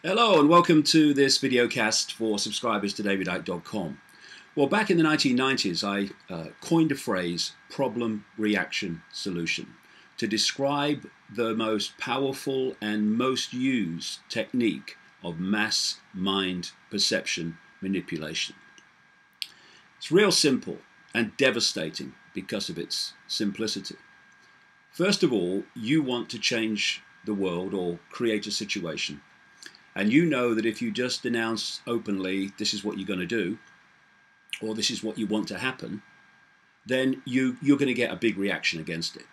Hello and welcome to this videocast for subscribers to davidicke.com. Well, back in the 1990s, I coined a phrase, problem, reaction, solution, to describe the most powerful and most used technique of mass mind perception manipulation. It's real simple and devastating because of its simplicity. First of all, you want to change the world or create a situation. And you know that if you just announce openly, this is what you're going to do, or this is what you want to happen, then you're going to get a big reaction against it.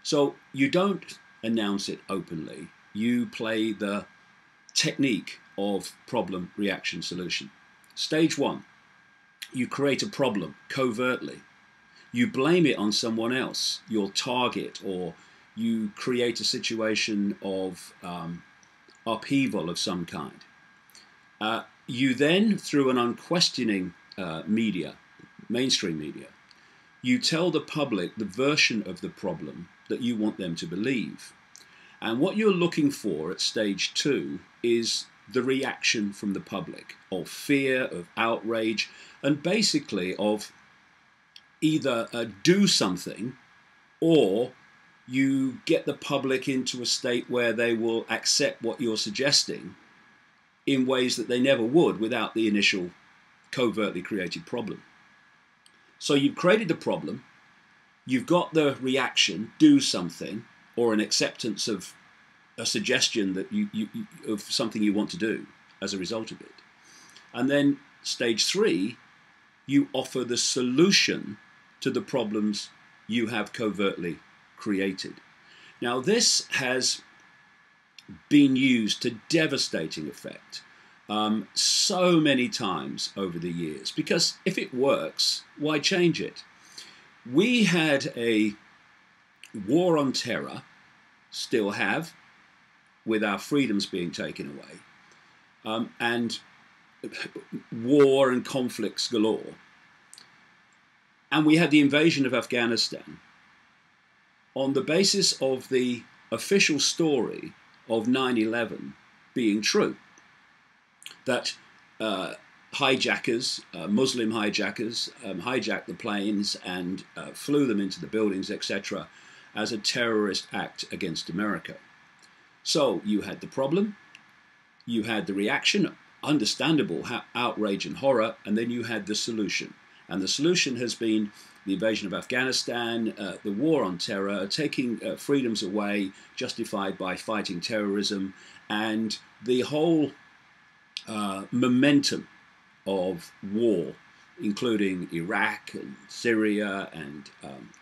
So you don't announce it openly. You play the technique of problem, reaction, solution. Stage one, you create a problem covertly. You blame it on someone else, your target, or you create a situation of upheaval of some kind. You then, through an unquestioning media, mainstream media, you tell the public the version of the problem that you want them to believe. And what you're looking for at stage two is the reaction from the public of fear, of outrage, and basically of either do something, or you get the public into a state where they will accept what you're suggesting in ways that they never would without the initial covertly created problem. So you've created the problem, you've got the reaction, do something, or an acceptance of a suggestion that of something you want to do as a result of it. And then stage three, you offer the solution to the problems you have covertly created. Now, this has been used to devastating effect so many times over the years, because if it works, why change it? We had a war on terror, still have, with our freedoms being taken away, and war and conflicts galore. And we had the invasion of Afghanistan on the basis of the official story of 9/11 being true, that hijackers, Muslim hijackers, hijacked the planes and flew them into the buildings, etc., as a terrorist act against America. So you had the problem, you had the reaction, understandable outrage and horror, and then you had the solution. And the solution has been the invasion of Afghanistan, the war on terror, taking freedoms away, justified by fighting terrorism, and the whole momentum of war, including Iraq and Syria and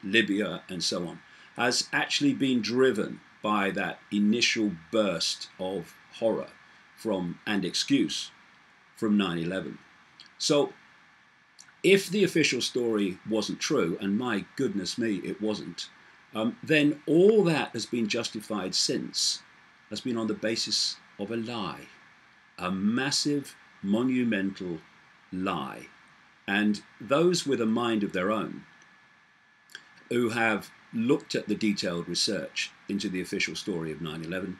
Libya and so on, has actually been driven by that initial burst of horror and excuse from 9/11. So if the official story wasn't true, and my goodness me, it wasn't, then all that has been justified since has been on the basis of a lie, a massive, monumental lie. And those with a mind of their own, who have looked at the detailed research into the official story of 9/11,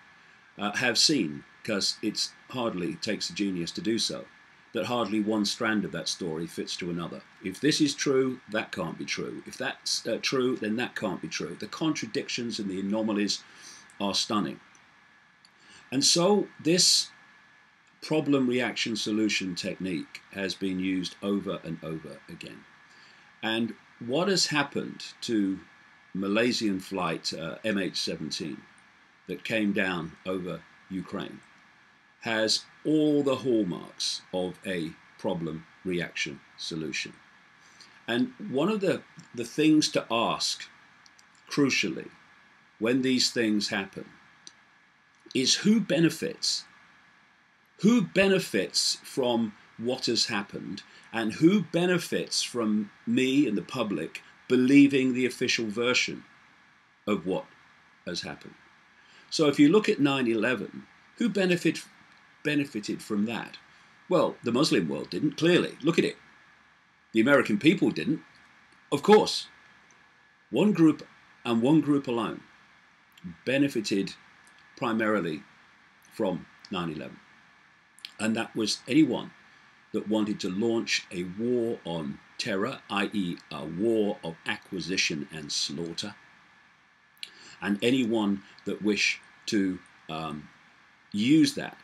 have seen, because it hardly takes a genius to do so, that hardly one strand of that story fits to another. If this is true, that can't be true. If that's true, then that can't be true. The contradictions and the anomalies are stunning. And so this problem, reaction, solution technique has been used over and over again. And what has happened to Malaysian flight MH17 that came down over Ukraine has all the hallmarks of a problem, reaction, solution. And one of the things to ask, crucially, when these things happen, is who benefits? Who benefits from what has happened, and who benefits from me and the public believing the official version of what has happened? So if you look at 9/11, who benefited from that? Well, the Muslim world didn't, clearly. Look at it. The American people didn't. Of course. One group, and one group alone, benefited primarily from 9/11. And that was anyone that wanted to launch a war on terror, i.e. a war of acquisition and slaughter, and anyone that wished to use that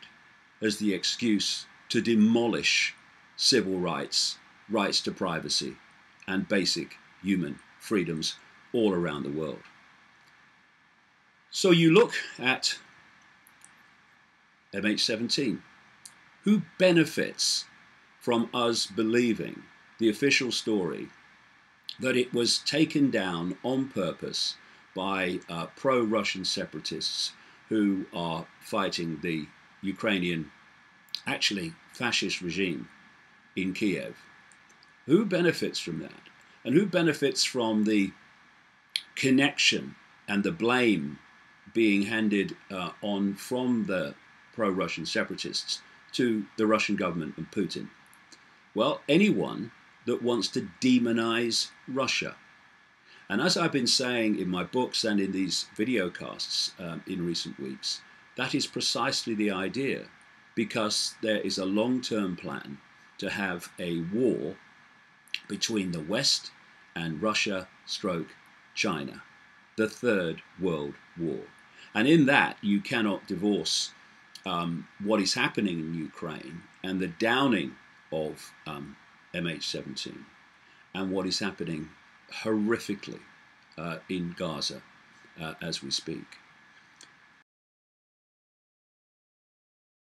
as the excuse to demolish civil rights, rights to privacy, and basic human freedoms all around the world. So you look at MH17. Who benefits from us believing the official story that it was taken down on purpose by pro-Russian separatists who are fighting the Ukrainian, actually fascist regime in Kiev? Who benefits from that? And who benefits from the connection and the blame being handed on from the pro-Russian separatists to the Russian government and Putin? Well, anyone that wants to demonize Russia. And as I've been saying in my books and in these videocasts in recent weeks, that is precisely the idea, because there is a long-term plan to have a war between the West and Russia/China, the Third World War. And in that, you cannot divorce what is happening in Ukraine and the downing of MH17 and what is happening horrifically in Gaza as we speak.